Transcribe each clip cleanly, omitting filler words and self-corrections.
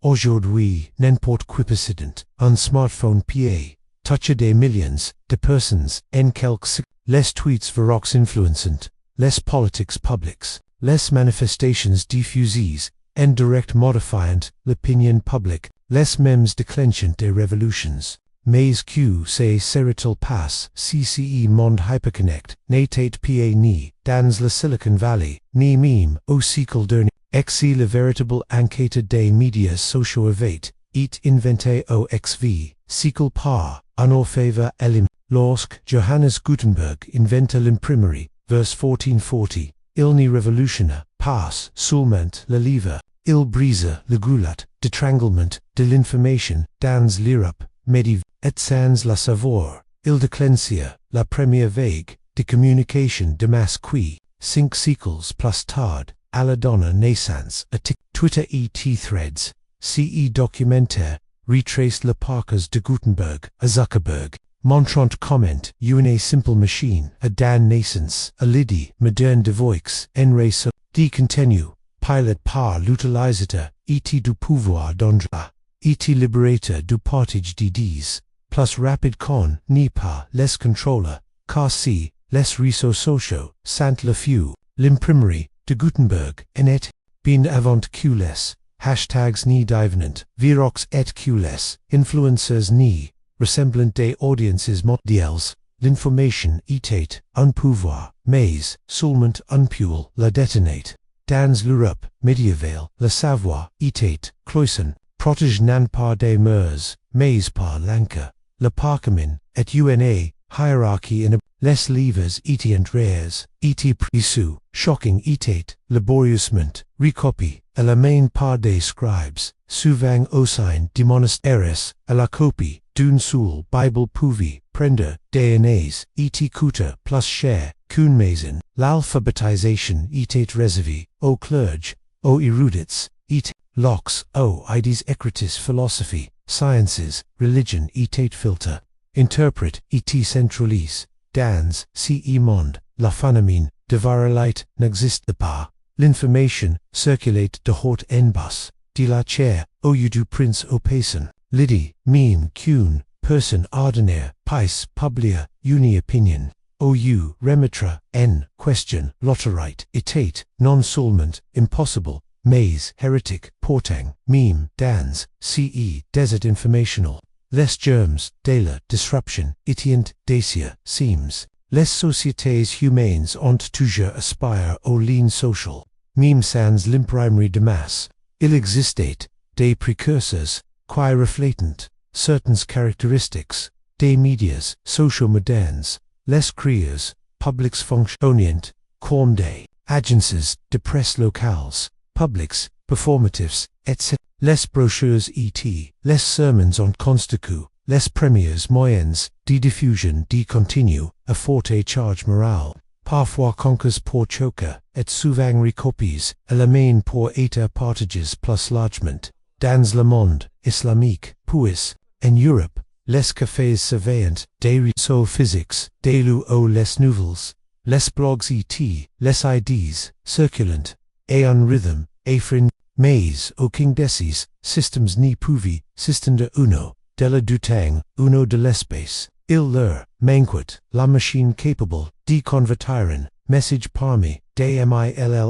aujourd'hui, n'importe qui précédent, un smartphone PA, touché des millions de personnes, en quelques les tweets verox influencent, les politics publics, les manifestations diffusées, en direct modifiant l'opinion publique, les mêmes déclenchant des révolutions. Mais que serait-il passe, CCE monde hyperconnect, n'était pas ni, dans la Silicon Valley, ni même, au siècle dernier, exi le véritable enquête des médias sociaux avait, et inventé au XV, siècle par, en orfèvre lorsque Johannes Gutenberg inventa l'imprimerie, vers 1440, il n'y révolutionna pas seulement le livre, il brisa le goulet d'étranglement de l'information dans l'Europe médiévale, et sans la savoir, il déclencha la première vague de communication de masse qui, 5 siècles plus tard, à la donné naissance à Twitter et threads, documentaire, retrace le parcours de Gutenberg à Zuckerberg, montrant comment une simple machine a dan naissance à l'idée moderne de voix en race de contenu, pilot par l'utilisateur, et du pouvoir d'endra, et libérateur du partage d'idées, plus rapide qu'on n'y pas les contrôleurs, car si les réseaux sociaux sont le feu, l'imprimerie de Gutenberg en est bien avant que les hashtags n'y devenant virox et que les influencers n'y ressemblant des audiences mondiales, l'information était un pouvoir, mais seulement un pull la détenait. Dans l'Europe médiévale, le savoir était cloisonné, protégé non par des murs, mais par l'encre. Le parchemin et une hiérarchie en les livres étaient rares, étaient précieux, shocking était laborieusement recopié à la main par des scribes, souvent au sein des monastères, à la copie d'une seule Bible pouvait prendre des années, était coûteux plus cher qu'une maison. L'alphabétisation était réservée aux clerges, aux érudits, et locks aux idées écrites philosophie, sciences, religion était filtre, interprète et centralise, dans ce monde, la phénomène de viralité n'existe pas, l'information circulate de haut en bas, de la chair au lieu du prince au paysan, l'idée même qu'une personne ordinaire puisse publier une opinion, au lieu remettre en question l'autorité était non seulement impossible, mais hérétique, portant même dans ce désert informationnel. Les germes de la disruption étaient dacieux, seems. Les sociétés humaines ont toujours aspiré au lien social, même sans l'imprimerie de masse. Il existait des précurseurs qui reflétent certaines caractéristiques des médias sociaux modernes, les créateurs publics fonctionnant comme des agences de presse locales, publics, performatifs, etc. Les brochures et les sermons ont constitué les premiers moyens de diffusion de contenu à forte charge morale, parfois conquis pour choquer, et souvent recopiés à la main pour être partagés plus largement. Dans le monde islamique, puis, en Europe, les cafés surveillants des réseaux physiques, des lieux où les nouvelles, les blogs et les idées circulant, et un rythme, et frin, mais aucun de ces systèmes n'y pouvait s'étendre uno, de la du temps, uno de l'espace. Il leur manquait la machine capable de convertir un message parmi des millers.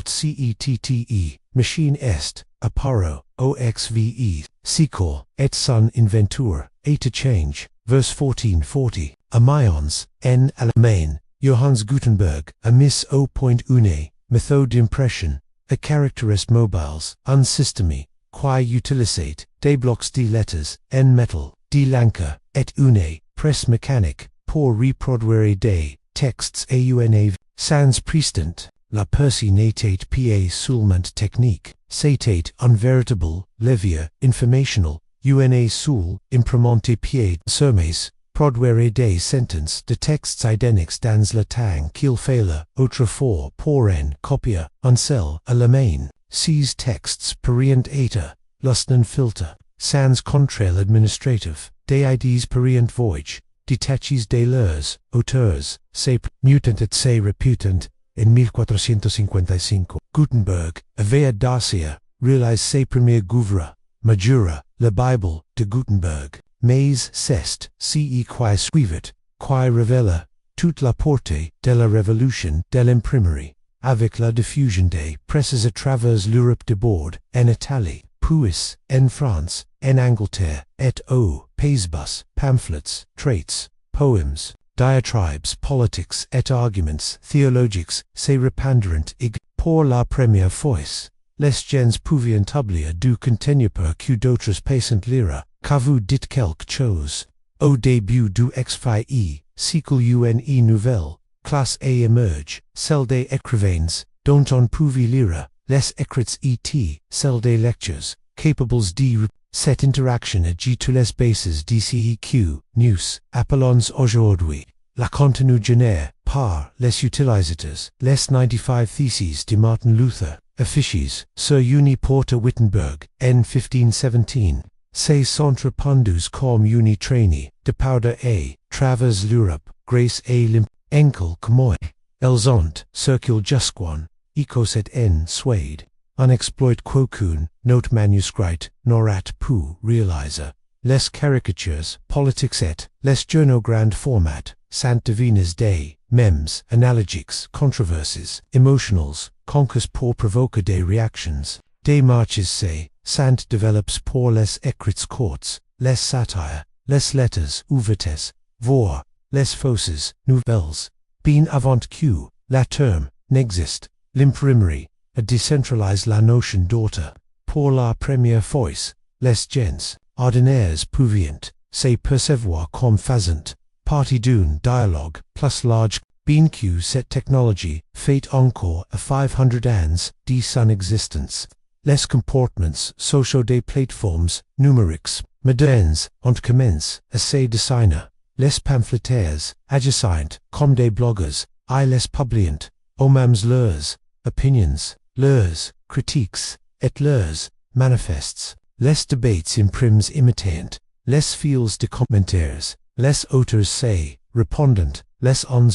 Cette machine est, apparo, oxve, siècle, et son inventeur, et to change, verse 1440, a Mayence, en Allemagne, Johannes Gutenberg, a mis au point une méthode d'impression, a caractères mobiles, un système, qui utilisait des blocs de lettres, en métal, de l'encre, et une presse mécanique, pour reproduire des textes et une sans précédent. La percée n'était pas seulement technique, c'était un véritable levier informationnel, une seule imprimante pied sermés, produire des sentences de textes identiques dans le temps qu'il fallait autrefois pour en copier un seul à la main. Ces textes pourraient être, non filtre, sans contrôle administratif, des idées pourraient voyager, détachées de leurs auteurs, se mutant et se reputant. En 1455, Gutenberg avait dacier réalise ses premiers gouverts, majura, la Bible, de Gutenberg, mais c'est, ce qui suivit, qui révèle toute la portée de la révolution de l'imprimerie, avec la diffusion des presses à travers l'Europe de bord, en Italie, puis en France, en Angleterre, et aux Pays-Bas, pamphlets, traits, poems, diatribes politiques et arguments théologiques se répandrent pour la première fois. Les gens pouvaient établir du contenir que d'autres passants lire, qu'avou dit quelque chose. Au début du XXe siècle une nouvelle classe émerge, celle des écrivains, dont on pouvait lire les écrits et celle des lecteurs, capables de cette interaction à tous les bases de CEQ, nous appelons aujourd'hui la contenu génère par les utilisateurs, les 95 theses de Martin Luther, affiches sur une porte à Wittenberg, en 1517. Ces sont répandus comme une traînée de powder à travers l'Europe, grâce à l'encre comme elles ont circulé jusqu'en Écosse et en Suède. Un exploit qu'aucun note manuscrit n'aurait pu réaliser. Les caricatures politiques et les journaux grand format sont devenus des memes analogiques, controversies, emotionals, concours pour provoquer des réactions. Des marches sont développés pour les écrits courts, les satires, les lettres ouvertes, voire les fausses nouvelles. Bien avant que la terme n'existe, l'imprimerie a décentralisé la notion d'auteur. Pour la première fois, les gens ordinaires pouvaient se percevoir comme faisant partie d'un dialogue plus large. Bien que cette technologie fait encore à 500 ans de son existence, les comportements sociaux des plateformes numériques modernes ont commencé à se dessiner. Les pamphlétaires agissent comme des blogueurs et les publient eux-mêmes leurs opinions, leurs critiques et leurs manifestes. Les débats imprimes imitant les fils de commentaires, les auteurs se répondent les uns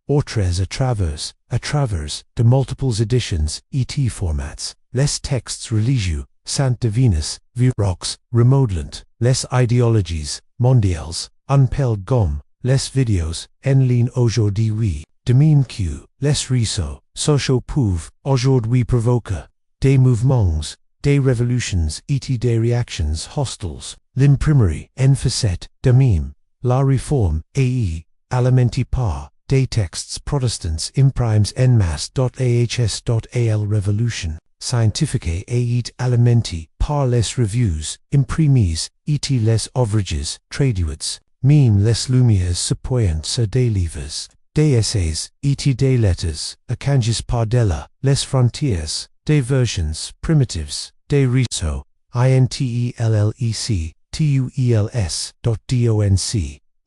aux autres à travers de multiples éditions et formats. Les textes religieux sont devenus viraux, remodelant les idéologies mondiales, appellent gomme, les vidéos en ligne aujourd'hui, de même que les réseaux sociaux peuvent aujourd'hui provoquer des mouvements, des révolutions et des réactions hostiles. L'imprimerie en faisait de même. La réforme est alimentée par des textes protestants imprimes en masse. Ahs.al révolution scientifique est alimentée par les revues imprimées et les ouvrages traduits. Même les lumières s'appuient sur des livres, des essays et des lettres, échangés par delà les frontières, des versions primitives, des réseaux, intellectuels, tuels.donc,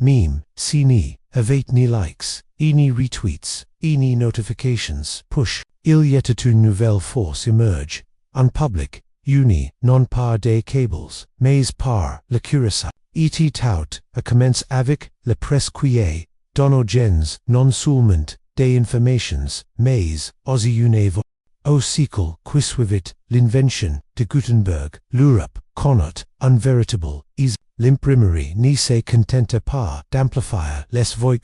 même, si ni, avait ni likes, ni retweets, ni notifications, push, il y a une nouvelle force émerge, en public, uni, non par des câbles, mais par la curiosité. Et tout a commencé avec la presse qui est, donne aux gens, non seulement, des informations, mais aussi une voix. Au siècle qui suivit l'invention de Gutenberg, l'Europe connaît un véritable is. L'imprimerie ne se contenta pas d'amplifier les voix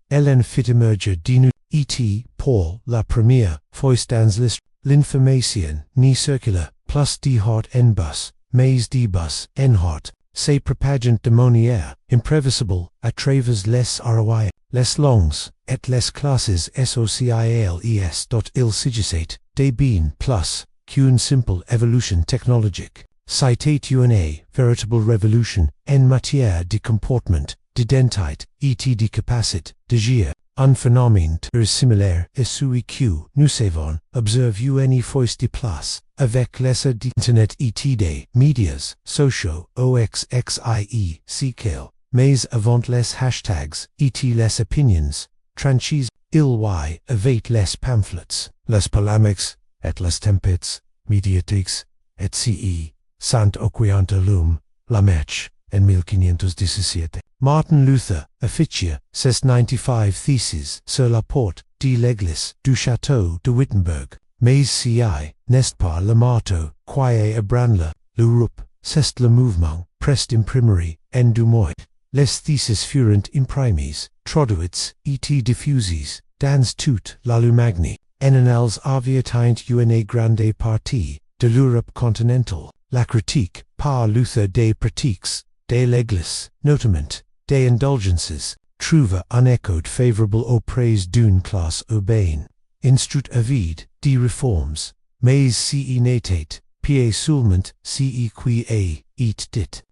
elle en fit émerger de et pour la première fois dans l'histoire. L'information ne circula plus de haut en bas, mais de bas en haut. Se propagant de manière imprévisible à travers les ROI, les langues et les classes sociales. Il s'agissait de bien plus qu'une simple évolution technologique. C'était une véritable révolution en matière de comportement, d'identité et de capacité d'agir. Un phénomène très similaire à celui que nous avons observé une fois de plus avec l'essor d'Internet et des médias sociaux siècle, mais avant les hashtags et les opinions tranchées, il y avait les pamphlets, les polémiques et les tempêtes médiatiques, etc. Sant Oquiantalum, la Mech, en 1517. Martin Luther affichait ses 95 theses sur la porte de l'église du château de Wittenberg. mais ci, n'est pas le marteau, qui ébranle l'Europe, c'est le mouvement, prest imprimerie, en du mois. Les theses furent imprimes, traduits, et diffuses, dans toute la Lumagni, en annales aviatint une grande partie de l'Europe continentale. La critique, par Luther des pratiques, de l'Église, notamment, des indulgences, trouve un écho favorable auprès d'une classe urbaine. Instruit avide, des réformes, mais ci n'était, pied seulement, ci qui et dit,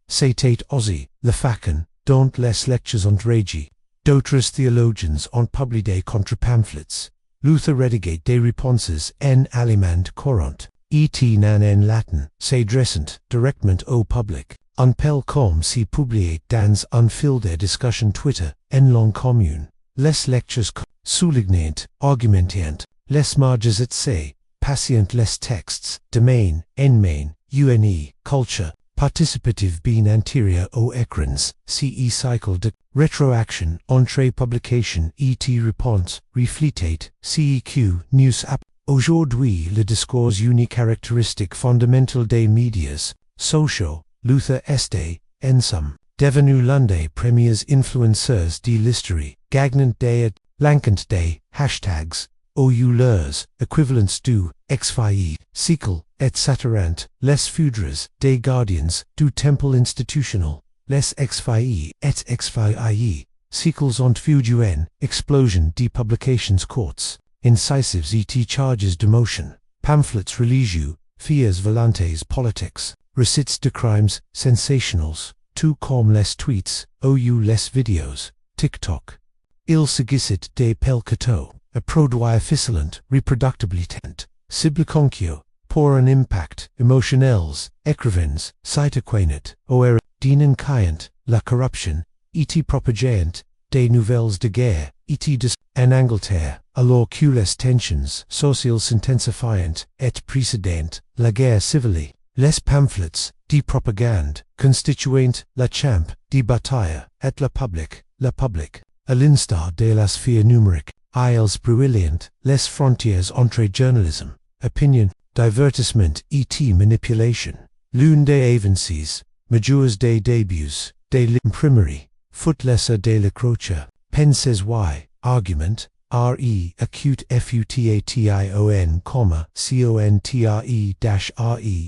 c'était aussi, le facon, dont les lectures ont régi. D'autres théologiens ont publié contre pamphlets. Luther rédigait des réponses en allemand courant, et nan en latin, s'adressant directement au public. Un pel comme si publié dans un fil de discussion Twitter, en langue commune. Les lectures soulignant, argumentant, les marges et patient les textes, domaine, enmain, une, culture, participative bien antérieur aux écrans, ce cycle de rétroaction, entrée publication, et réponse, reflétate, ceq, news app. Aujourd'hui le discours une caractéristique fondamentale des médias, sociaux. Luther este, en somme, devenu l'un des premiers influenceurs de l'histoire, gagnant des, lancant des, hashtags, ou leurs, équivalents du, xfi, siècle, etc. Les foudres, des gardiens, du temple institutionnel, les xfi, et xfii, siècles ont fuduen, explosion de publications courtes, incisives et charges de motion, pamphlets religieux, fiers volantes politiques. Receipts de crimes, sensationals, tout comme les tweets, ou les vidéos, TikTok. Il s'agissait de pelcato, a produit ficellant, reproductibilitant, cible pour un impact, émotionnels, écrivains, cytoquinate, ou deencre, la corruption, et propagant, des nouvelles de guerre, et de en Angleterre, alors que les tensions sociales s'intensifiant, et précédant, la guerre civile. Les pamphlets, de propagande, constituant, la champ, de bataille, et la public, à l'instar de la sphère numérique, ils brouillent, les frontières entre journalisme, opinion, divertissement et manipulation. L'une des avances, majeures des débuts, de l'imprimerie, fut l'essai de l'écriture, pensez argument, acute futation, contre,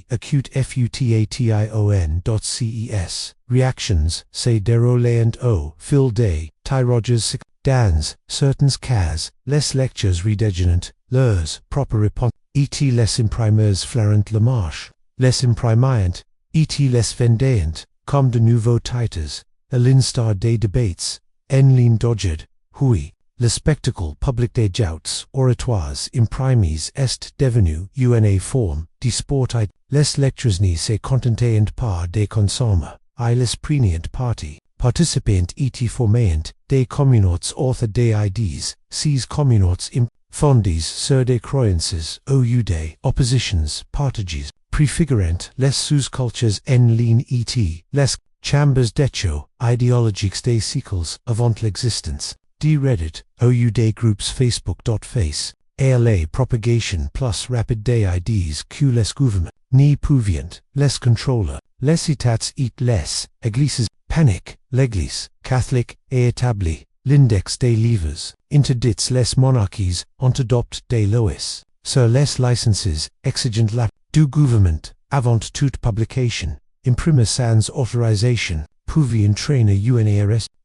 acute futation.ces, reactions, se déroulant au fil des, tirages, dans, certains cas, les lectures redégenerant, leurs propres réponses, et les imprimeurs flairant la marche, les imprimant, et les vendant, comme de nouveaux titres, à l'instar des debates, en ligne d'aujourd'hui, oui. Le spectacle public des jouts oratoires imprimes est devenu une forme de sport. Les lectures ne se contentant pas de consommer, ils prenaient partie, participant et formant, des communautés autour des idées, ces communautés fondées sur des croyances ou des oppositions partagées, préfigurant les sous-cultures en ligne et les chambres d'écho idéologiques des siècles avant l'existence. De Reddit, ou des groupes Facebook.face, et la propagation plus rapide des idées que les gouvernements n'y pouviant, les contrôler, les états et les églises, panique, l'église, catholique et établie, l'index des livres, interdits les monarchies ont adopté des lois, sur les licences, exigeant la, du gouvernement, avant toute publication, imprimer sans autorisation, pouvait entraîner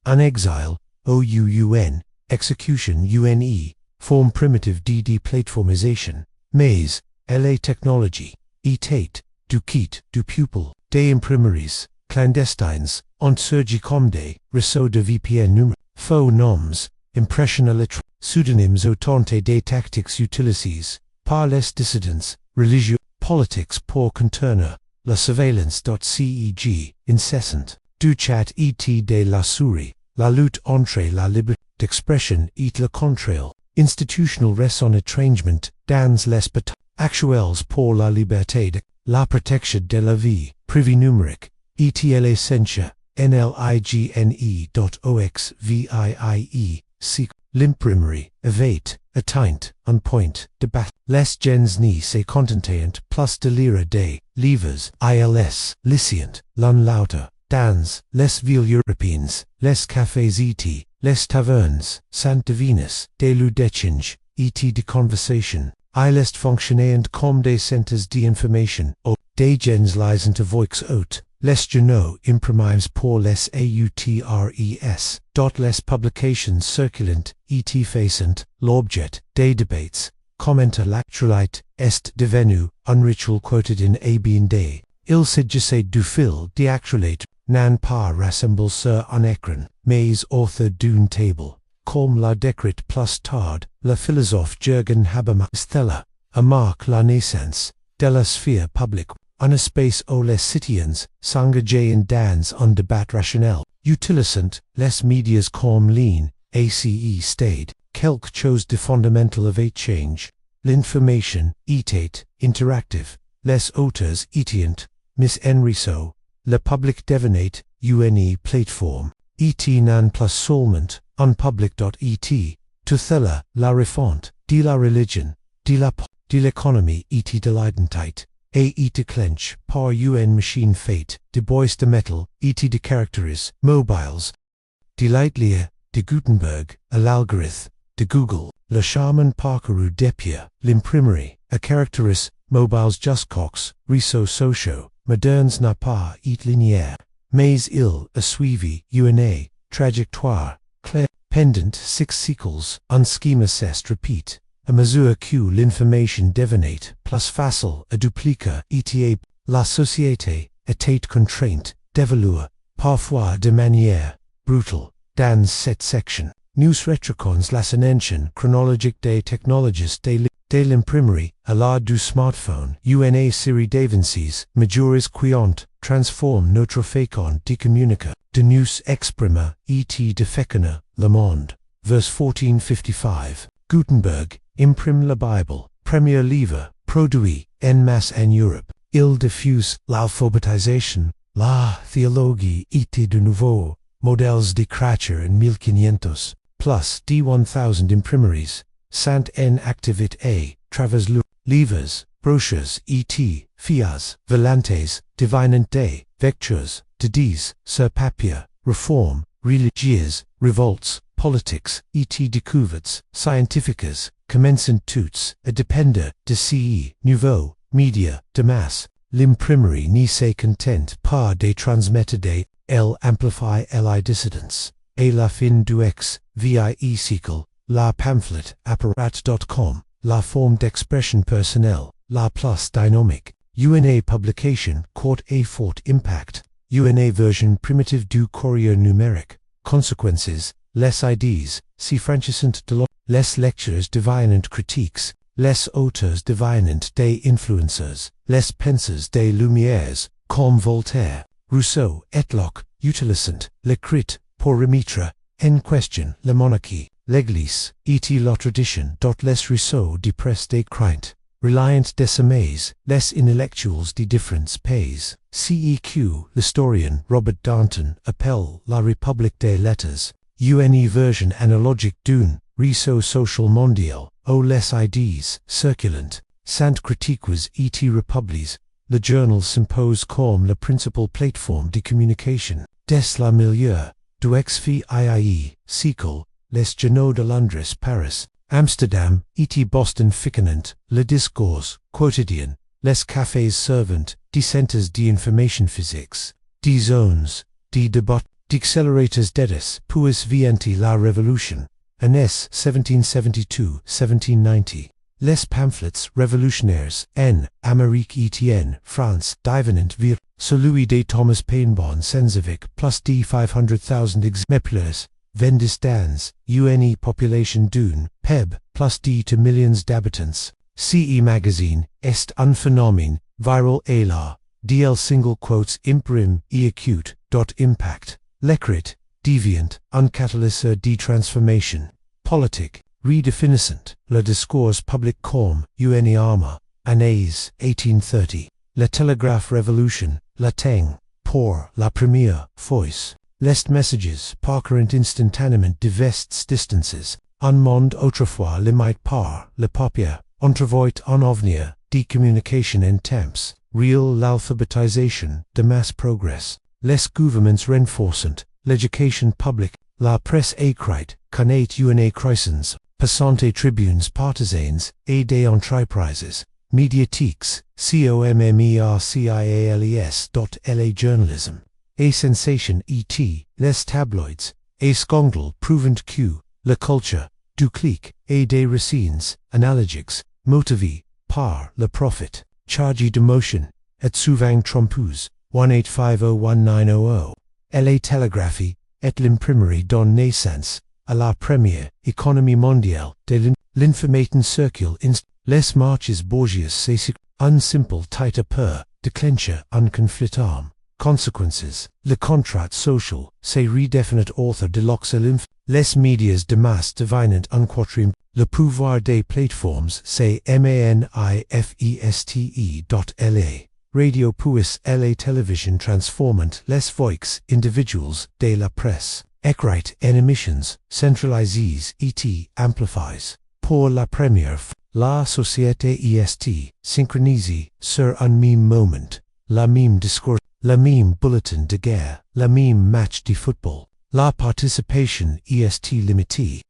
un exil, OUN, execution UNE, forme primitive de déplatformisation, mais, la technologie, état, du kit, du pupil, des imprimeries, clandestines, ont surgi comme des réseaux de VPN numériques, faux noms, impression à lettres, pseudonymes autant des tactiques utilisées, par les dissidents, religieux, politiques pour contourner, la surveillance.ceg, incessante, du chat et de la souris. La lutte entre la liberté d'expression et le contrôle institutionnel reste en étrangement dans les batailles actuelles pour la liberté de la protection de la vie privée numérique, et la censure, nligne.oxvie, l'imprimerie, avait, atteint, un point, debat, les gens ni se contentant plus de lire des livres, ils, licient, l'un l'autre, dans les villes européennes, les cafés et les tavernes, sant de Venus, des lieux d'échange, et de conversation, il est fonctionnaient comme des centres d'information, ou des gens lisant voix haute, les journaux imprimes pour les autres, les publications circulant, et faisant l'objet des débats, commentL'actualité est devenu un rituel quotidien et bien des, il s'agissait du fil d'actualité, non pas rassemblé sur un écran, mais autour d'une table, comme l'a décrit plus tard, le philosophe Jürgen Habermas. Stella, a marque la naissance de la sphère publique, un espace où les citoyens s'engagent dans un débat rationnel, utilisant les médias comme ligne, ace stade, quelque chose de fondamental avait change, l'information était interactive, les auteurs étaient mis en réseau, le public devenait une plateforme, et non plus seulement un public.et, toute la refonte de la religion, de l'économie et de l'identité, et déclenche par une machine faite de bois de métal et de caractères mobiles, de l'idée de Gutenberg à l'algorithme de Google, le charmant parcours depuis l'imprimerie à caractères mobiles jusqu'aux réseaux sociaux modernes n'a pas été linéaire, mais il a suivi une trajectoire claire pendant 6 siècles. Un schéma se répète à mesure que l'information devenait plus facile à dupliquer et la société était contrainte d'évoluer, parfois de manière brutale. Dans cette section, nous retrouvons l'ascension chronologique des technologies de l'imprimerie à l'ère du smartphone, une série d'avances majeures qui ont transformé notre façon de communiquer, de nous exprimer et de façonner le monde. Verse 1455. Gutenberg imprime la Bible, premier livre, produit en masse en Europe. Il diffuse l'alphabétisation, la théologie et de nouveaux modèles d'écriture en 1500, plus de 1000 imprimeries, sont en activité, travers le livres, brochures et fias, volantes, devinant des vectures, de dix, sur papier, réformes, religieuses, révoltes, politiques, et découvertes, scientifiques, commençant toutes, à dépendre de ces nouveaux médias de masse. L'imprimerie ne se contente pas de transmettre des, elle amplifie les dissidence, et la fin du vie siècle, la pamphlet apparat.com, la forme d'expression personnelle, la plus dynamique, une publication court et fort impact, une version primitive du courrier numérique, consequences, les idées, si franchissant de les lectures devinant critiques, les auteurs devinant des influencers, les penseurs des Lumières, comme Voltaire, Rousseau et Locke, utilisant l'écrit pour remettre en question la monarchie, l'Église, et la tradition. Les réseaux de presse des craintes, reliant décimés, les intellectuels de différents pays, CEQ, l'historien Robert Darnton appelle la République des lettres, une version analogique d'un réseau social mondial, où les idées circulantes, sont critiques et republiées. Le journal s'impose comme la principale plateforme de communication. Dès la milieu du XVIe siècle, les journaux de Londres, Paris, Amsterdam et Boston ficonnant le discours quotidien, les cafés servant des centres d'information physiques, des zones, des débats, d'accélérateurs d'idées, puis vienti la révolution. Années 1772-1790. Les pamphlets révolutionnaires en Amérique et en France devenant vir, celui de Thomas Paine Senzovic plus de 500,000 exemplaires, vendus dans une population d'une PEB plus de 2 millions d'habitants. CE Magazine est un phénomène viral et la DL single quotes imprime et acute impact. L'écrit deviant, un catalyseur de transformation politique, redéfinissant le discours public comme une arme, années 1830, la télégraphe révolution, la teng, pour la première fois, les messages parcourant instantanément de vastes distances, un monde autrefois limite par le papier, entrevoit en avenir, decommunication en temps, real l'alphabétisation, de mass progress, les gouvernements renforcent, l'éducation publique, la presse écrite, connaît une croissance, passante tribunes partisans, et des entreprises, médiatiques, commentL'imprimerie journalism, et sensation et les tabloids, et scandale prouvant que, la culture, du clic, et des racines, analogiques, motivés, par le profit, chargé d'émotion, et souvent trompeux, 18501900, la télégraphie, et l'imprimerie donne naissance, à la première économie mondiale de l'information circule les marches bourgeoises c'est un simple titre per déclencher un conflit arme. Consequences, le contrat social, c'est redéfinit author de l'oxylinf, les médias de masse devinent un quatrième, le pouvoir des plateformes c'est manifeste.la. Radio puis la télévision transformant les voix individuals de la presse, écrite en émissions, centralisées et amplifiées. Pour la première fois, la société est synchronisée sur un même moment, la même discours, le même bulletin de guerre, le même match de football. La participation est limitée.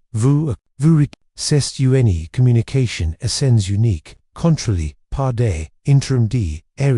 C'est une communication à sens unique, contrôlée par des intermédiaires. La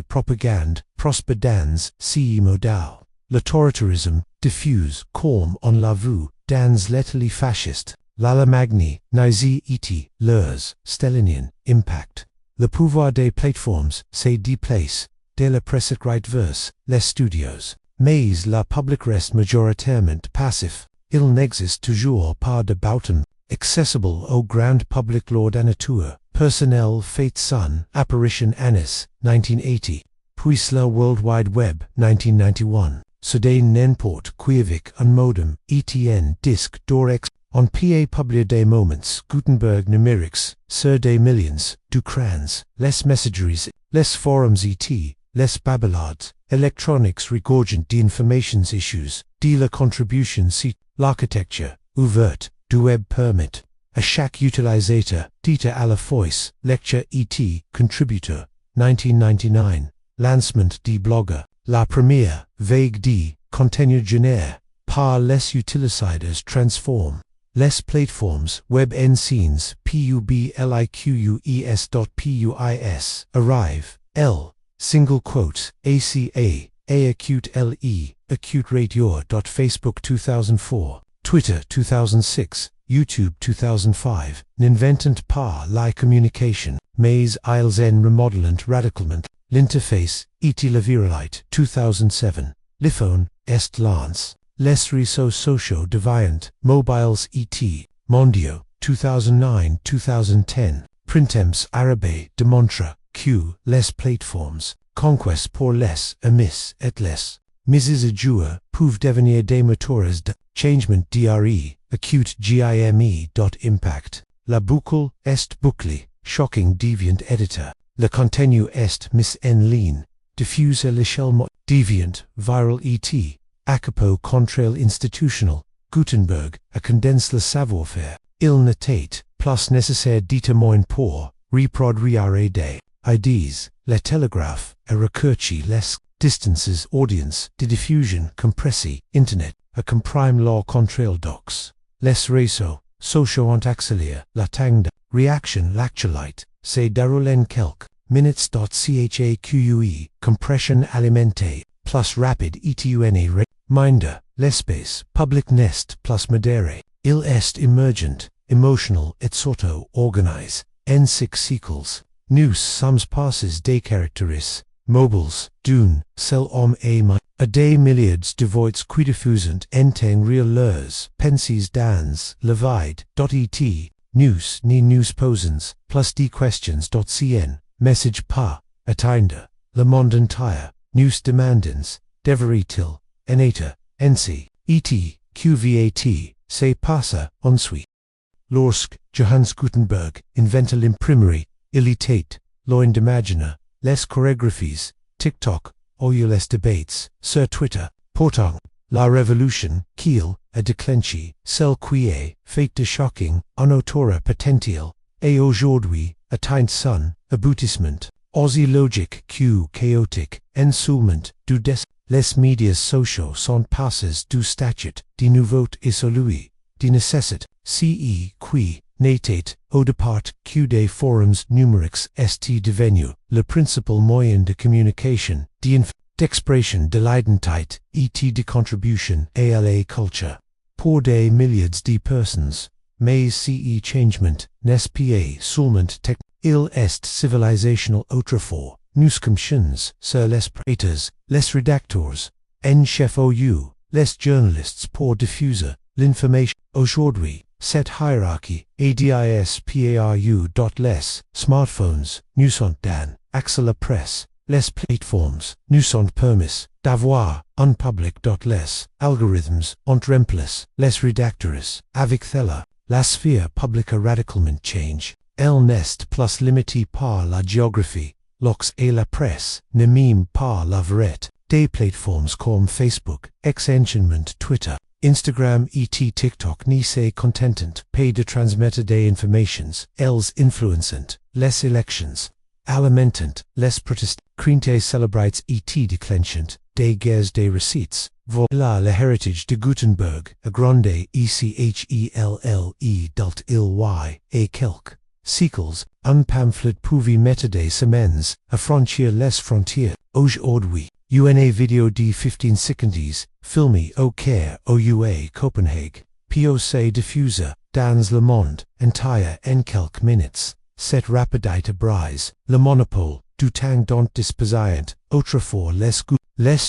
propagande prosper dans ces modales. L'autoritarisme diffuse comme on l'a vu dans l'Italie fasciste. L'Allemagne nazie et leurs stalinian impact. Le pouvoir des plateformes se déplace de la presse écrite vers les studios. Mais la public reste majoritairement passif. Il n'existe toujours pas de bouton accessible au grand public lors de nature. Personnel fait son apparition annis 1980. Puis le World Wide Web 1991. Soudain n'importe qui avec un modem ETN disque d'orex. On peut publier des moments Gutenberg numériques sur des millions d'écrans, les messageries, les forums et les babelades électroniques regorgent d'informations issues, de la contribution c'est l'architecture ouverte du web permet à chaque utilisateur d'être à la fois lecture et contributeur. 1999, lancement de Blogger, la première vague de contenu généré par les utilisateurs transforme. Les plateformes web en scenes publiques.puis arrive, L, single quote, ACA, acute LE, acute radio.facebook 2004, Twitter 2006, YouTube 2005, n'inventent pas la communication, mais ils en remodelent radicalement l'interface, et la virulite 2007, l'iPhone, est lance. Les réseaux sociaux deviennent mobiles et mondiaux 2009-2010. Printemps arabe démontre que les plateformes conquêtes pour les amis et les mises à jour peuvent devenir des moteurs de changement DRE, acute GIME.impact. La boucle est bouclée, shocking deviant editor. Le contenu est mis en ligne, diffuse à l'échelle deviant, viral et Acapulco contrôle institutionnel, Gutenberg, a condense le savoir-faire, il n'était plus nécessaire de témoins pour reproduire des idées, le télégraphe, a recherché les distances audience de diffusion compressée, Internet, a comprime leur contrôle docs, les réseaux sociaux ont accéléré la temps de réaction l'actualité, c'est déroule en quelques minutes.chaqe, compression alimentée, plus rapide et minder, l'espace, public nest plus modéré, il est émergent, emotional et s'auto-organise, en 6 cycles, nous sommes passés des caractéristiques, mobiles, d'une, seul homme et a des milliards de voix qui diffusent en temps réel leurs pensées dans le vide, et nous ni nous posons, plus de questions.cn, message pas, atteindre, le monde entier, nous demandons, devrait-il, en être, ainsi, et, qvat, c'est passé, ensuite. Lorsque Johannes Gutenberg inventa l'imprimerie, il était, loin d'imaginer, les chorégraphies, TikTok, ou les debates, sur Twitter, pourtant, la révolution, qu'il a déclenchant, celle qui est, fait de shocking, un auteur potentiel, et aujourd'hui, a teint son, aboutissement, aussi logique que chaotique, ensoulment, du des, les médias sociaux sont passés du statut, du nouveau et celui, du nécessite, qui n'était, au départ, que des forums numériques est devenu, le principal moyen de communication, d'expression de l'identité, et de contribution à la culture. Pour des milliards de personnes, mais ce changement n'est pas seulement technique. Il est civilisational autrefois, nous conscients sur les préteurs, les rédacteurs, en chef ou les journalistes pour diffuser l'information. Aujourd'hui, cette hiérarchie, adisparu. Les smartphones, nous sont dans, accès la presse, les plateformes, nous sont permis, d'avoir, un public. Les algorithmes ont remplacé les rédacteurs, avec cela, la sphère publique a radicalement changé. Elle n'est plus limitée par la géographie, l'ox et la presse, ne même par la vérité. Des plateformes comme Facebook, ex-anciennement Twitter, Instagram et TikTok ne se contentent pas de transmettre des informations, elles influencent les élections, alimentent les protestations, créent célébrates et déclenchant des guerres des recettes. Voilà le héritage de Gutenberg, a grande échelle et quelques siècles, un pamphlet pouvait mettre des semaines à franchir les frontières. Aujourd'hui, une vidéo de 15 secondes, filmée au Caire au Copenhague, peut se diffuser dans le monde entier en quelques minutes. Cette rapidité brise le monopole du temps dont disposaient autrefois les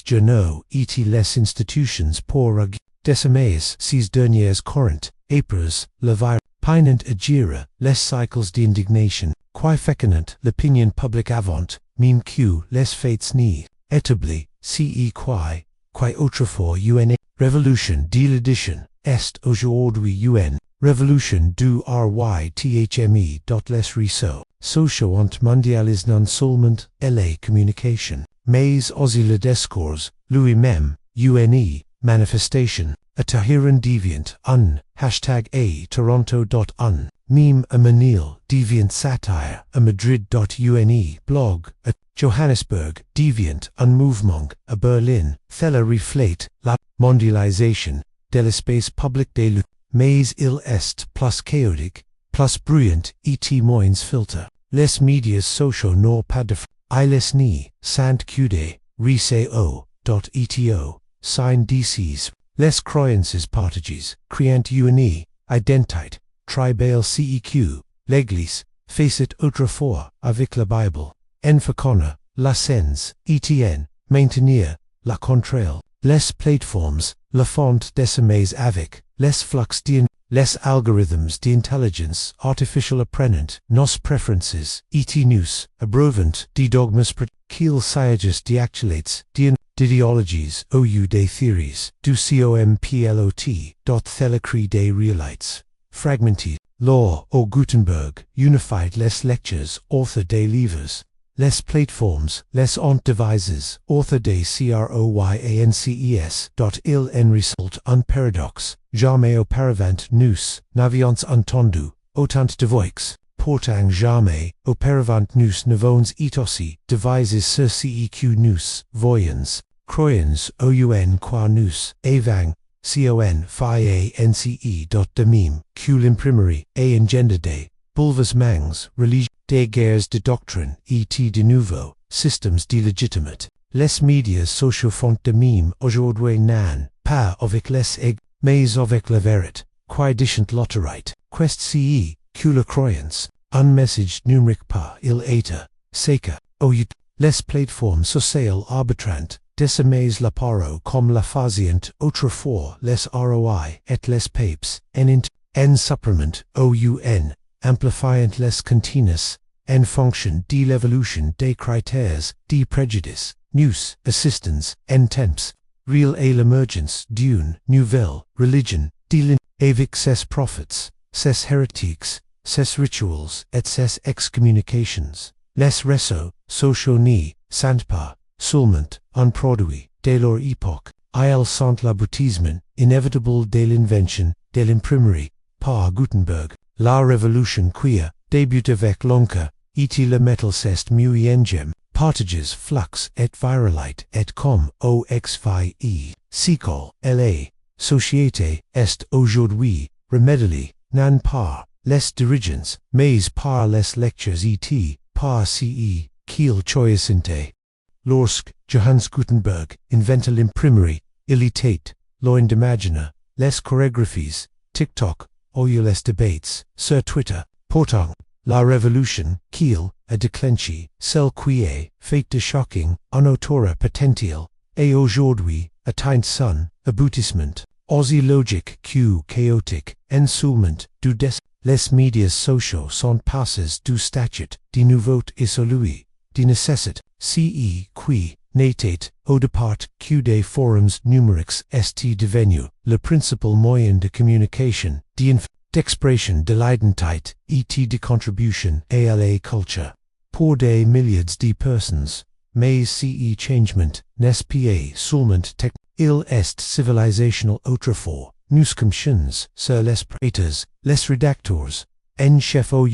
journaux et les institutions pour désormais ces dernières courant, éprouve le virus. Pinant agir, les cycles d'indignation, qui fécondent l'opinion publique avant, même que les faits ni, établis, qui autrefois une révolution de l'édition, est aujourd'hui une révolution du rythme. Les réseaux sociaux ont mondialisé non seulement la communication, mais aussi le discours, lui-même, une manifestation. A Tahiran deviant, hashtag a Toronto. Meme a Manil, deviant satire, a Madrid.une, blog, a Johannesburg, deviant, mouvement, a Berlin, Thela reflète, la mondialisation, de l'espace public de l'U. Mais il est plus chaotique, plus bruyant, et moins filtre. Les médias sociaux n'ont pas de les ni, sant que réseaux.eto, sign DCs. Les croyances partagées, créant une identité, tribal ceq, l'église, fait autrefois, avec la Bible, en fécondant, la sens, etn, maintenir, la contrôle, les plateformes, la font désormais avec, les flux les algorithmes d'intelligence artificielle apprenant, nos préférences, et nous, abreuvant, des dogmes qu'il s'agisse d'actualités, d'idéologies ou des théories, du complot, thélécrit des réalités, fragmentés, lors au Gutenberg, unified les lectures, author des livres, les plateformes, les ont devises, author des croyances. Il en résulte un paradoxe, jamais auparavant nous n'avions entendu, autant de voix, pourtant jamais auparavant nous n'avons aussi devises sur ce que nous voyons, croyons ou quoi nous avons, de même que l'imprimerie a engendré des bouleversements religieux, des guerres de doctrine et de nouveaux systèmes de légitimité. Les médias sociaux font de même aujourd'hui non pas avec les aigues, mais avec la vérité, qui déchante l'autorité. Qu'est-ce que la croyance, un message numérique pas il est, c'est que, les plateformes sociales arbitrantes, désormais la paro comme la faisaient autrefois les ROI et les papes, en supplément amplifiant les contenus, en fonction de l'évolution des critères, des préjudices, nous, assistants, en temps, réel et l'émergence d'une nouvelle religion, avec ses prophètes, ses hérétiques, ses rituals et ses excommunications. Les réseaux sociaux ne sont pas seulement un produit de leur époque, il sent l'aboutisme inévitable de l'invention de l'imprimerie par Gutenberg. La révolution queer débute avec l'encre, et le métal c'est mieux engem, partagées, flux et viralite et comme oxfie, siècle, la, société est aujourd'hui, remédiée, non par les dirigeants, mais par les lectures et par ce qu'il choisissent. Lorsque Johannes Gutenberg inventa l'imprimerie, il était loin d'imaginer les chorégraphies, TikTok, ou les debates sur Twitter. Pourtant, la révolution qu'il a déclenchée, celle qui est faite de shocking, un auteur potentiel, et aujourd'hui atteint son aboutissement. Aussi logique que chaotique, en seulement du les médias sociaux sont passés du statut de nouveau et celui de nécessité, qui n'était au départ que des forums numériques est devenu le principal moyen de communication, d'expression de l'identité et de contribution à la culture. Pour des milliards de personnes, mais ce changement n'est pas seulement technique. Il est civilisational autrefois, nous comptions sur les prêteurs, les rédacteurs, en chef ou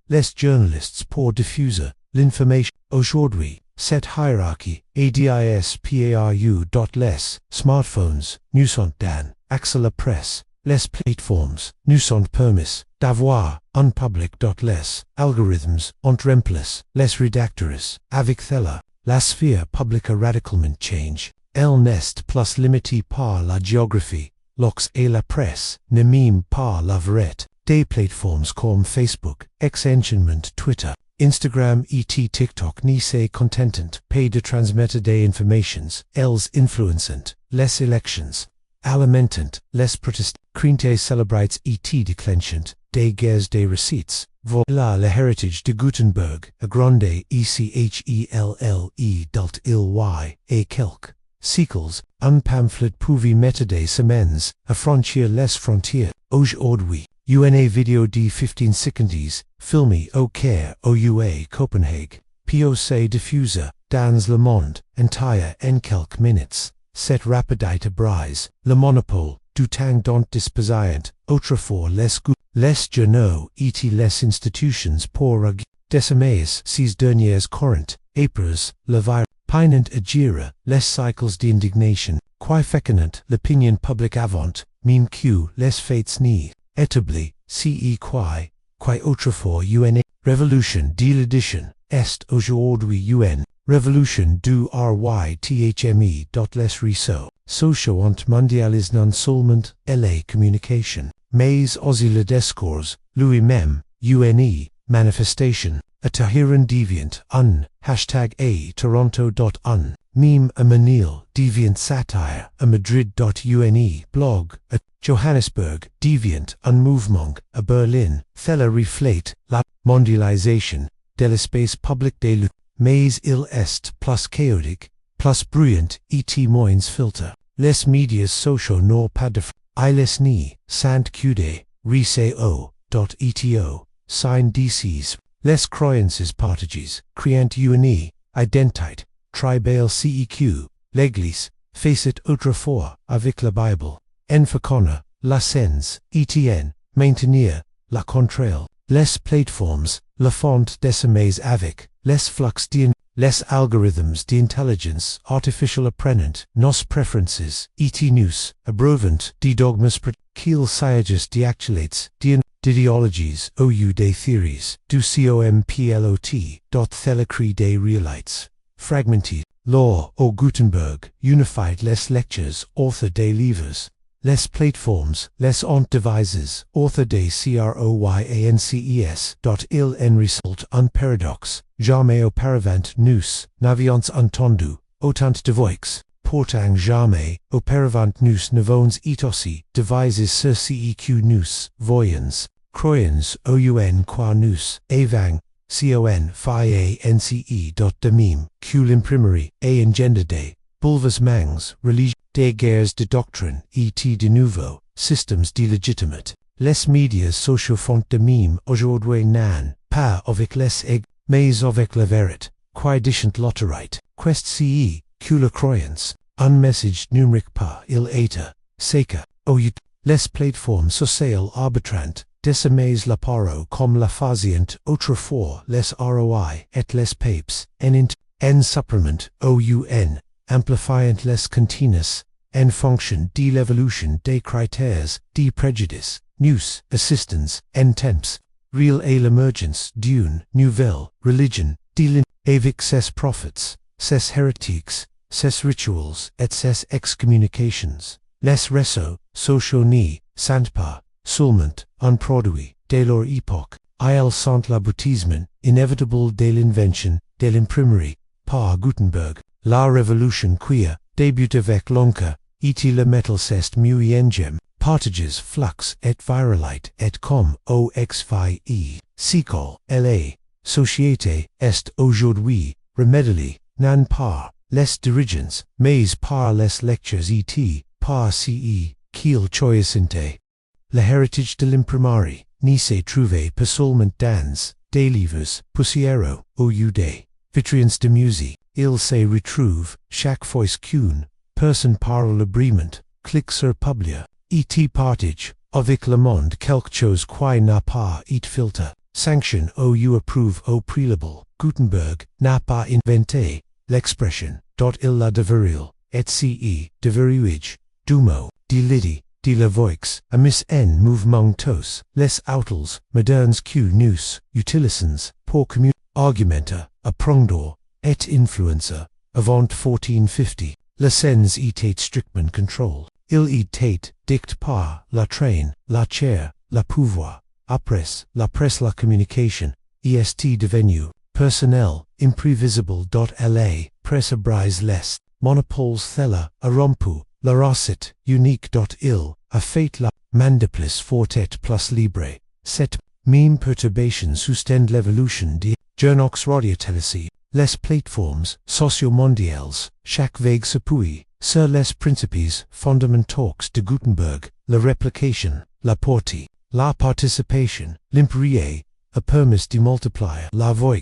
les journalistes pour diffuser l'information. Aujourd'hui, cette hiérarchie est disparue. Les smartphones nous sont dans accès la presse, les plateformes nous sont permis d'avoir un public. Les algorithmes ont remplacé les rédacteurs. Avec cela, la sphère publique radicalement change. Elle n'est plus limitée par la géographie, l'ox et la presse, ne même par la vérité. Des plateformes comme Facebook, anciennement Twitter, Instagram et TikTok ne se contentent pas de transmettre des informations, elles influencent les élections, alimentent les protestations, créent célébrates et déclenchant des guerres des recettes. Voilà le héritage de Gutenberg, agrandé et quelques siècles, un pamphlet pouvait mettre des semaines à franchir les frontières. Aujourd'hui, une vidéo de 15 secondes, filmée au Caire OUA Copenhague, peut se diffuser dans le monde entier en quelques minutes. Cette rapidité brise le monopole du temps dont disposaient autrefois les journaux et les institutions pour décimer ces dernières courants, éprouve le virus. Pinant agire les cycles d'indignation, qui fécondent l'opinion publique avant, même que les faits n'y établis, qui autrefois une révolution de l'édition, est aujourd'hui une révolution du rythme. Les réseaux sociaux ont mondialisé non seulement la communication, mais aussi le discours, lui-même, une manifestation. A Tahiran deviant, hashtag a Toronto. Meme a Manil, deviant satire, a Madrid.une, blog, a Johannesburg, deviant, mouvement, a Berlin, Thela reflate, la mondialisation, de l'espace public de l'eau, mais il est plus chaotique, plus bruyant, et moins filter. Les médias sociaux n'ont pas de les ni, sant cude, reco.eto, sign DCs. Les croyances partagées, créant une identité, tribal CEQ, l'église, fait autrefois avec la Bible, en fecona, la sens, ETN, maintenir, la contraire, les plateformes, la font décimées avec, les flux les algorithmes d'intelligence artificielle apprenant nos préférences, et nous, abreuvant des dogmes qu'ils s'agissent d'actualités, d'idéologies ou des théories, du complot, thélécrie des réalités, fragmentés, lors au Gutenberg, unified les lectures, author des livres, les plateformes, les ont devises, author des croyances, il en résulte un paradoxe, jamais auparavant nous n'avions entendu, autant de voix, pourtant jamais auparavant nous n'avons aussi devises sur ce que nous voyons, croyons ou quoi nous avons, de même que l'imprimerie a engendré des bouleversements religieux, des guerres de doctrine et de nouveaux systèmes de légitimité. Les médias sociaux font de même aujourd'hui non pas avec les aigues, mais avec la vérité, qui déchante l'autorité, quest ce que la croyance, unmessaged numérique par ilséate, seca, les plateformes sociales arbitrantes, désormais la paro comme la faisaient autrefois les ROI et les papes, en supplement, amplifiant les continuous, en fonction de l'évolution des critères, des préjudices, nous, assistance, en temps, real et l'émergence d'une nouvelle religion, avec ses prophètes, ses hérétiques, ses rituals et ses excommunications, les réseaux sociaux n'y sont pas seulement un produit de leur époque, ils sont l'aboutissement inévitable de l'invention de l'imprimerie par Gutenberg, la révolution qui a débuté avec l'encre, et le métal s'est mué en gemme, partagées, flux et viralité et comme oxfie, siècle, la société est aujourd'hui remédiée, non par les dirigeants, mais par les lectures et par ce qu'ils choisissent. Le héritage de l'imprimerie ne s'est trouvé pas seulement dans des livres poussiéreux ou des vitrines de musée, il se retrouve chaque fois qu'une personne parle librement, clique sur publier, et partage avec le monde quelque chose qui n'a pas été filtré, sanction ou approuve au préalable. Gutenberg n'a pas inventé l'expression, il la deveriel, et ce deveruage, du mot, de l'idée, de la voix, a mis en mouvement tous les outils modernes que nous utilisons pour communiquer, argumenter, apprendre, et influencer. Avant 1450, le sens était strictement contrôle. Il était dicté par la traîne, la chair, la pouvoir, après la presse la communication, est devenu personnel, imprévisible. La presse brise les monopoles thela a rompu, la recette unique. Il a fait la mandiplus forte plus libre. Cette même perturbation soutient l'évolution des journaux radiotélévisés. Les plateformes sociaux mondiales, chaque vague s'appuie sur les principes fondamentaux de Gutenberg, la réplication, la portée, la participation, l'imprimerie, a permis de multiplier la voix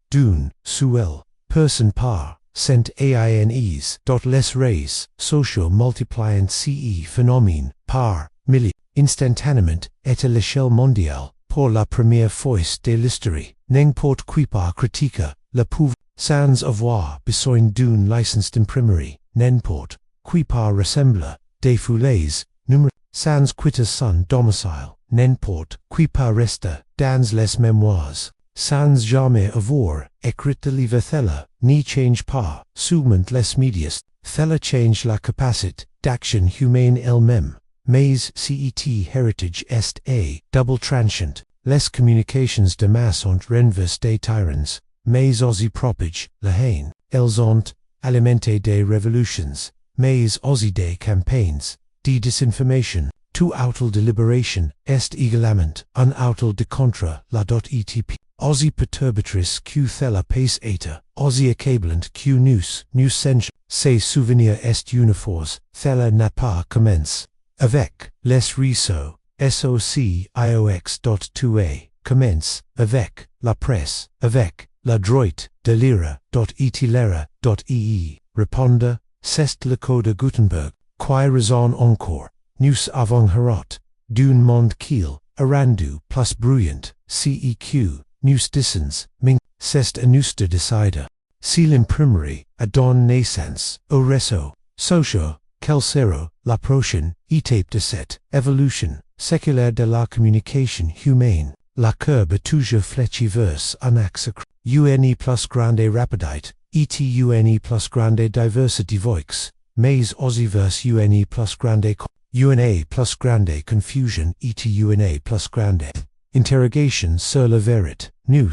d'une seule personne par cent aines. Les réseaux sociaux multipliant ce phénomène par milliers instantanément et à l'échelle mondiale pour la première fois de l'histoire. N'importe qui par critique le pouvoir sans avoir besoin d'une licence d'imprimerie, n'importe qui par rassembler des feuillets numériques sans quitter son domicile, n'importe qui par rester dans les mémoires, sans jamais avoir écrit de livre. Thela ne change pas seulement les médias, thela change la capacité d'action humaine elle-même, mais cet héritage est a double tranchant. Les communications de masse sont renversées des tyrants, mais aussi propagent la haine. Elles ont alimenté des révolutions, mais aussi des campagnes de désinformation. Tout outil de libération est également un outil de contre la etc. Aussi perturbatrice que thela pace eta, aussi accablant que nous sens. Ces souvenirs est une force, thela n'a pas commencé. Avec les réseaux sociaux. Commence avec la presse, avec la droite de l'era. Répondre, c'est le code Gutenberg, qui raison encore, nous avons hérité d'un monde qu'il a rendu plus bruyant, ceq, nous disons, c'est à nous de décider. Si l'imprimerie a donné naissance aux réseaux sociaux, quelle sera la prochaine étape de cette évolution séculaire de la communication humaine? La courbe est toujours fléchie vers un axe une plus grande rapidité, et une plus grande diversité voix, mais aussi vers une plus grande confusion et une plus grande interrogation sur la vérité. Nous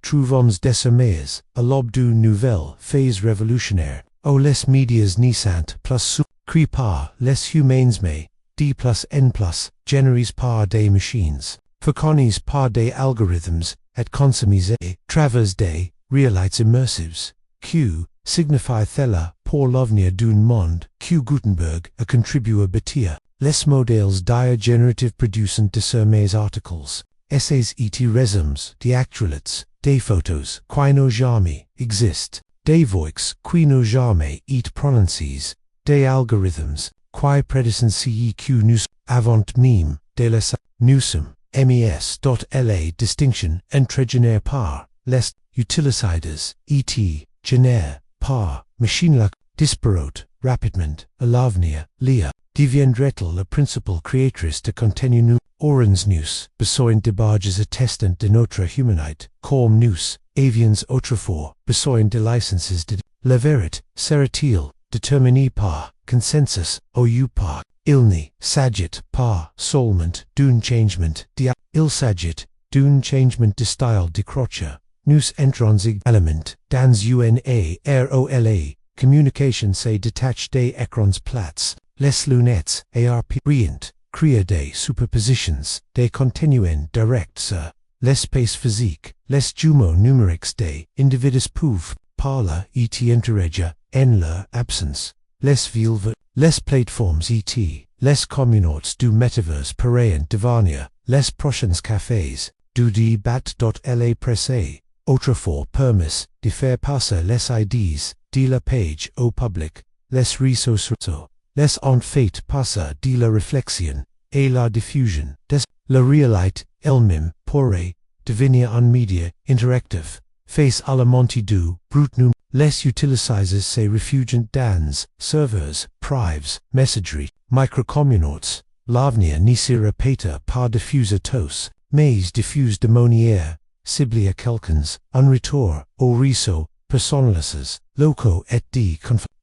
trouvons désormais à l'aube d'une nouvelle phase révolutionnaire, où les médias ne sont plus créés par les humains mais de plus en plus générés par des machines, fournis par des algorithmes et consommés à travers des réalités immersives, qui signifient thela pour l'avenir d'un monde que Gutenberg a contribué à bâtir. Les modèles d'IA générative produisent désormais articles, essays et résumés d'actualités, des photos qui n'ont jamais existé, des voix qui n'ont jamais été prononcées, des algorithmes, qui prédisent ceq nous, avant même de la nous sommes, mes.la distinction entre génère par, les utilisateurs, et génère par, machine la disparate, rapidement, à l'avenir, l'IA, deviendrait-elle la principale créatrice de contenu nous, orans nous, besoin de barges attestant de notre humanité, comme nous, avions autrefois, besoin de licences de la vérité, serait-il, déterminé par, consensus, ou par, il ne s'agit pas seulement d'un changement il s'agit d'un changement de style déclenchant, nous entrons également dans une role, communication se détache des écrans plats, les lunettes ARP rien, créer des superpositions, des contenus directs sur l'espace physique, les jumeaux numériques des individus peuvent parler et interagir en leur absence, les villes, les plateformes et les communautés du métaverse pourraient devenir les prochains cafés du débat. La presse, autrefois permis de faire passer les idées de la page au public, les réseaux sociaux, les ont fait passer de la réflexion et la diffusion des la réalité elle-même pourrait devenir un média interactif, face à la montée du brut numérique. Les utilisateurs se réfugient dans serveurs, privés, messageries, microcommunautés. L'avenir ne sera pas par diffuser tous, mais diffuse de manière ciblée à quelqu'un, un retour au réseau, personnalisés, locaux et de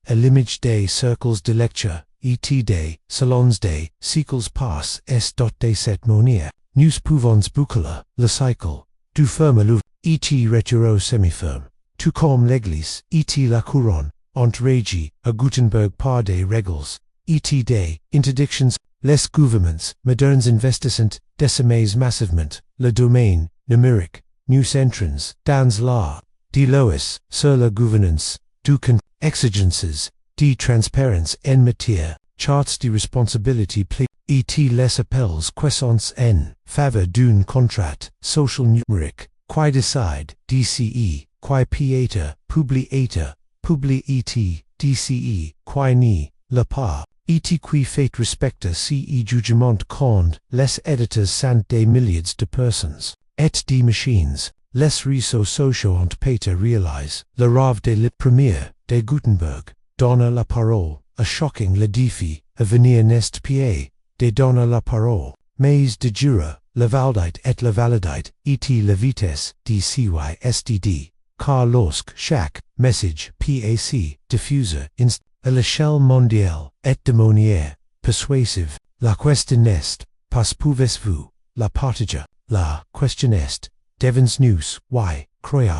à l'image des cercles de lecture, et des salons des cycles passe de cette manière, nous pouvons boucler le cycle, du ferme à l'ouvre, et retiro semi-ferme. Tout comme l'église, et la couronne, ont régi à Gutenberg par des règles, et des interdictions, les gouvernements modernes investissent décimés massivement le domaine numérique, nous entrons dans l'art de l'OS sur la gouvernance, du exigences de transparence en matière, charts de responsabilité et les appels croissants en faveur d'un contrat social numérique, qui décide DCE, qui piéta, publieta, publiet, DCE, qui nie, la part, et qui fait respecter ce jugement quand les éditeurs sont des milliers de personnes, et de machines, les réseaux sociaux ont été réalisés, le rêve de l'imprimer, de Gutenberg, donner la parole, a shocking le défi, à venir n'est pas, de donner la parole, mais de jurer, la validité et la validité, et la vitesse, dcysdd. Car lorsque chaque message PAC diffuse à l'échelle mondiale et de manière persuasive, la question est, pas pouvez-vous la partager, la question est, devons-nous créer,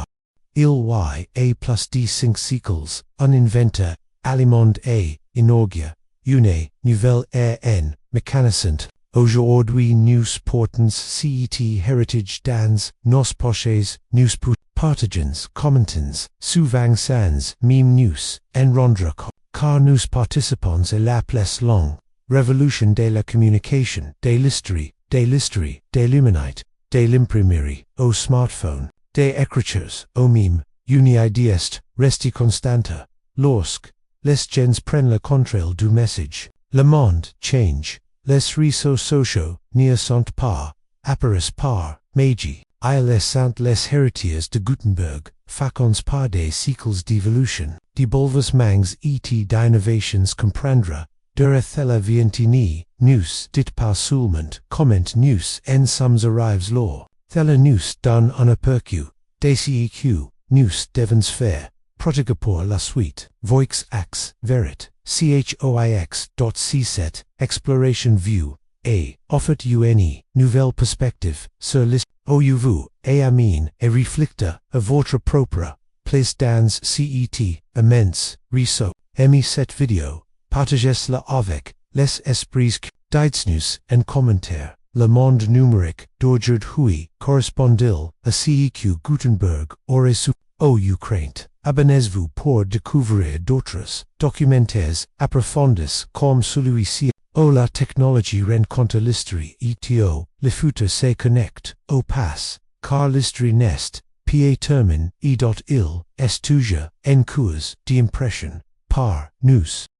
il y a plus de 5 siècles, un inventeur allemand a inauguré une nouvelle ère en mécanicité. Aujourd'hui nous portons cet héritage dans nos poches, nous partageons, commentons, souvent sans même nous en rendre compte, car nous participons à la plus longue révolution de la communication, de l'histoire, de l'humanité, de l'imprimerie, au smartphone, des écritures, au même, une idée est restée constante, lorsque les gens prennent le contrôle du message, le monde change. Les réseaux sociaux ne sont pas apparus par magie, ils sont les héritiers de Gutenberg, façons par des siècles d'évolution, de bouleversements et d'innovations comprendre, durant la vingtaine, nous dit pas seulement comment nous en sommes arrivés là, tel nous donne un aperçu, des ceq, nous devons faire, protéger pour la suite, voix axe, vérité. choix.c7, exploration view, a, offert une nouvelle perspective, sur l'histoire, vous, et amine, et réflecteur, à votre propre, place dans cet immense, réseau, aimez cette vidéo, partagez-la avec, les esprits, dites-nous, en commentaire, le monde numérique, d'aujourd'hui, correspond-il, à ceq Gutenberg, aurait-il, Ukraine. Abonnez-vous pour découvrir d'autres documentaires approfondis comme celui-ci. La technologie rencontre l'histoire et le futur se connecte au passé, car l'histoire n'est pa termine, il, est toujours, en cours, d'impression, par, nous.